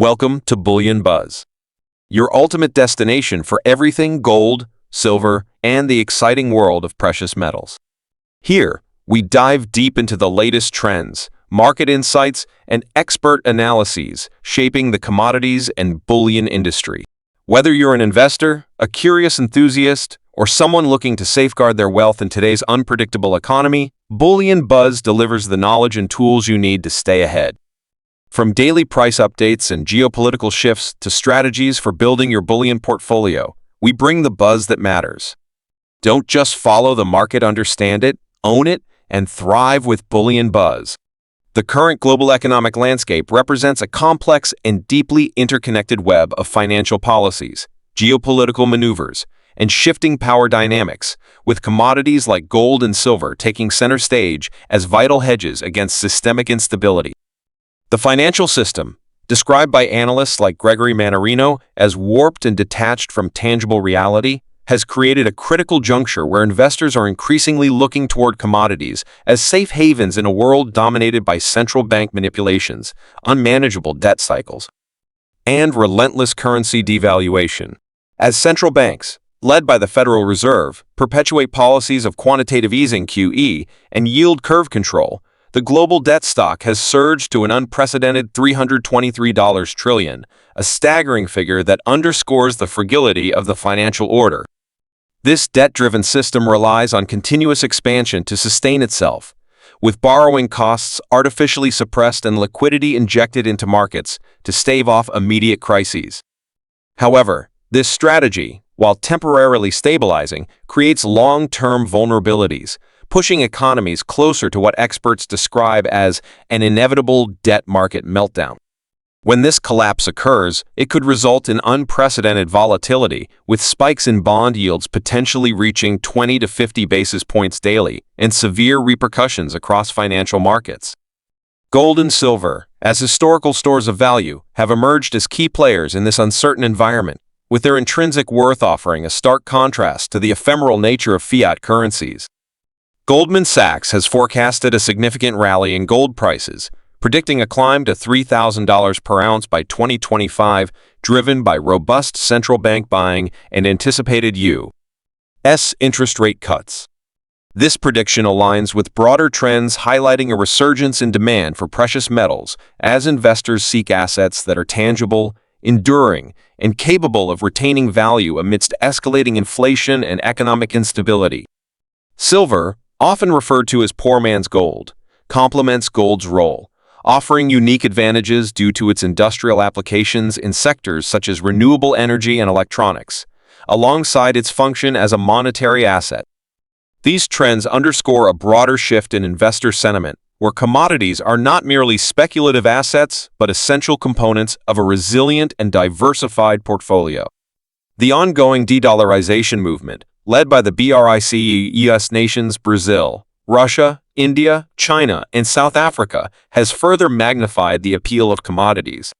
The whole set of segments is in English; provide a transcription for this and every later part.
Welcome to Bullion Buzz, your ultimate destination for everything gold, silver, and the exciting world of precious metals. Here, we dive deep into the latest trends, market insights, and expert analyses shaping the commodities and bullion industry. Whether you're an investor, a curious enthusiast, or someone looking to safeguard their wealth in today's unpredictable economy, Bullion Buzz delivers the knowledge and tools you need to stay ahead. From daily price updates and geopolitical shifts to strategies for building your bullion portfolio, we bring the buzz that matters. Don't just follow the market, understand it, own it, and thrive with Bullion Buzz. The current global economic landscape represents a complex and deeply interconnected web of financial policies, geopolitical maneuvers, and shifting power dynamics, with commodities like gold and silver taking center stage as vital hedges against systemic instability. The financial system, described by analysts like Gregory Mannarino as warped and detached from tangible reality, has created a critical juncture where investors are increasingly looking toward commodities as safe havens in a world dominated by central bank manipulations, unmanageable debt cycles, and relentless currency devaluation. As central banks, led by the Federal Reserve, perpetuate policies of quantitative easing (QE) and yield curve control, the global debt stock has surged to an unprecedented $323 trillion, a staggering figure that underscores the fragility of the financial order. This debt-driven system relies on continuous expansion to sustain itself, with borrowing costs artificially suppressed and liquidity injected into markets to stave off immediate crises. However, this strategy, while temporarily stabilizing, creates long-term vulnerabilities, pushing economies closer to what experts describe as an inevitable debt market meltdown. When this collapse occurs, it could result in unprecedented volatility, with spikes in bond yields potentially reaching 20 to 50 basis points daily, and severe repercussions across financial markets. Gold and silver, as historical stores of value, have emerged as key players in this uncertain environment, with their intrinsic worth offering a stark contrast to the ephemeral nature of fiat currencies. Goldman Sachs has forecasted a significant rally in gold prices, predicting a climb to $3,000 per ounce by 2025, driven by robust central bank buying and anticipated U.S. interest rate cuts. This prediction aligns with broader trends highlighting a resurgence in demand for precious metals as investors seek assets that are tangible, enduring, and capable of retaining value amidst escalating inflation and economic instability. Silver, often referred to as poor man's gold, complements gold's role, offering unique advantages due to its industrial applications in sectors such as renewable energy and electronics, alongside its function as a monetary asset. These trends underscore a broader shift in investor sentiment, where commodities are not merely speculative assets but essential components of a resilient and diversified portfolio. The ongoing de-dollarization movement, led by the BRICS nations Brazil, Russia, India, China, and South Africa, has further magnified the appeal of commodities.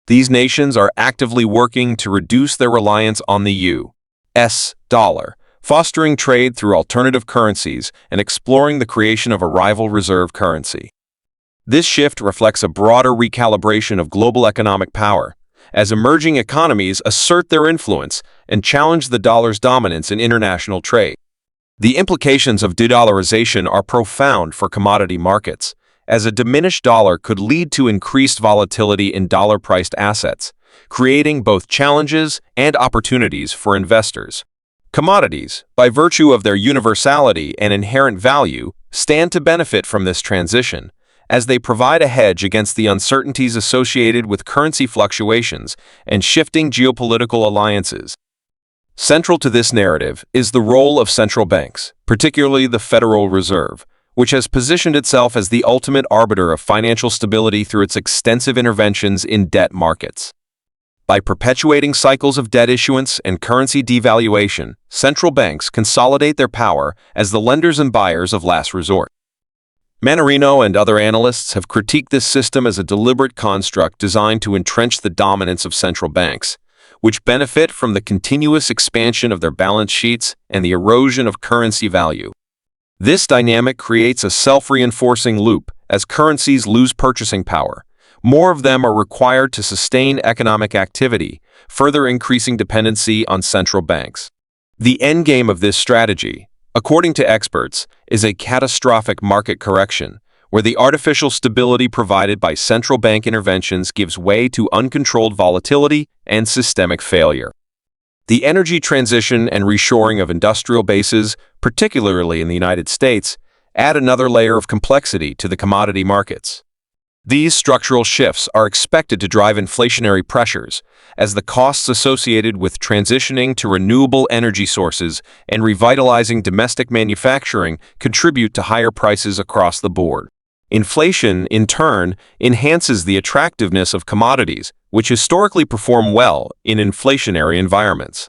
These nations are actively working to reduce their reliance on the U.S. dollar, fostering trade through alternative currencies and exploring the creation of a rival reserve currency. This shift reflects a broader recalibration of global economic power, as emerging economies assert their influence and challenge the dollar's dominance in international trade. The implications of de-dollarization are profound for commodity markets, as a diminished dollar could lead to increased volatility in dollar-priced assets, creating both challenges and opportunities for investors. Commodities, by virtue of their universality and inherent value, stand to benefit from this transition, as they provide a hedge against the uncertainties associated with currency fluctuations and shifting geopolitical alliances. Central to this narrative is the role of central banks, particularly the Federal Reserve, which has positioned itself as the ultimate arbiter of financial stability through its extensive interventions in debt markets. By perpetuating cycles of debt issuance and currency devaluation, central banks consolidate their power as the lenders and buyers of last resort. Mannarino and other analysts have critiqued this system as a deliberate construct designed to entrench the dominance of central banks, which benefit from the continuous expansion of their balance sheets and the erosion of currency value. This dynamic creates a self-reinforcing loop as currencies lose purchasing power, more of them are required to sustain economic activity, further increasing dependency on central banks. The endgame of this strategy, according to experts, is a catastrophic market correction, where the artificial stability provided by central bank interventions gives way to uncontrolled volatility and systemic failure. The energy transition and reshoring of industrial bases, particularly in the United States, add another layer of complexity to the commodity markets. These structural shifts are expected to drive inflationary pressures, as the costs associated with transitioning to renewable energy sources and revitalizing domestic manufacturing contribute to higher prices across the board. Inflation, in turn, enhances the attractiveness of commodities, which historically perform well in inflationary environments.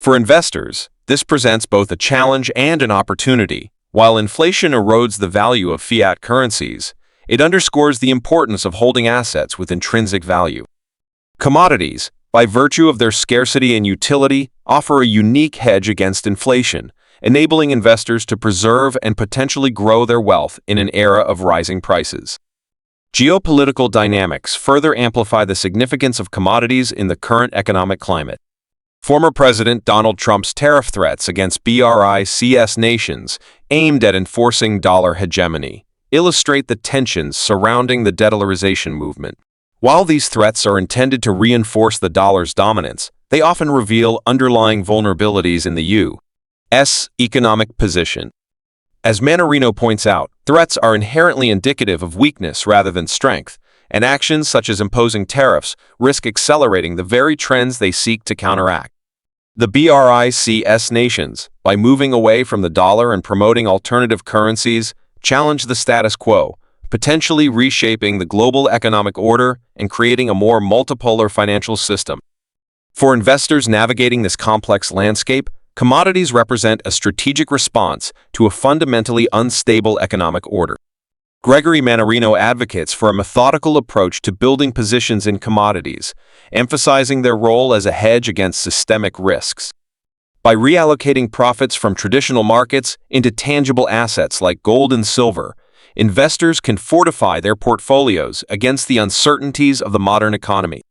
For investors, this presents both a challenge and an opportunity. While inflation erodes the value of fiat currencies, it underscores the importance of holding assets with intrinsic value. Commodities, by virtue of their scarcity and utility, offer a unique hedge against inflation, enabling investors to preserve and potentially grow their wealth in an era of rising prices. Geopolitical dynamics further amplify the significance of commodities in the current economic climate. Former President Donald Trump's tariff threats against BRICS nations aimed at enforcing dollar hegemony illustrate the tensions surrounding the dedollarization movement. While these threats are intended to reinforce the dollar's dominance, they often reveal underlying vulnerabilities in the U.S. economic position. As Mannarino points out, threats are inherently indicative of weakness rather than strength, and actions such as imposing tariffs risk accelerating the very trends they seek to counteract. The BRICS nations, by moving away from the dollar and promoting alternative currencies, challenge the status quo, potentially reshaping the global economic order and creating a more multipolar financial system. For investors navigating this complex landscape, commodities represent a strategic response to a fundamentally unstable economic order. Gregory Mannarino advocates for a methodical approach to building positions in commodities, emphasizing their role as a hedge against systemic risks. By reallocating profits from traditional markets into tangible assets like gold and silver, investors can fortify their portfolios against the uncertainties of the modern economy.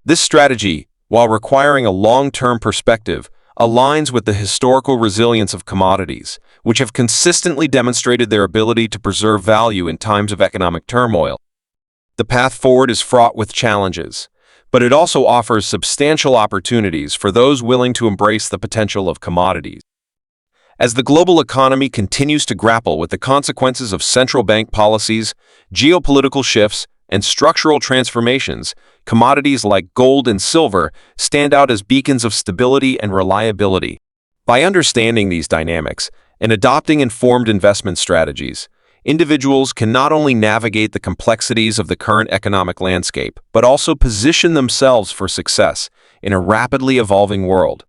This strategy, while requiring a long-term perspective, aligns with the historical resilience of commodities, which have consistently demonstrated their ability to preserve value in times of economic turmoil. The path forward is fraught with challenges, but it also offers substantial opportunities for those willing to embrace the potential of commodities. As the global economy continues to grapple with the consequences of central bank policies, geopolitical shifts, and structural transformations, commodities like gold and silver stand out as beacons of stability and reliability. By understanding these dynamics and adopting informed investment strategies, individuals can not only navigate the complexities of the current economic landscape, but also position themselves for success in a rapidly evolving world.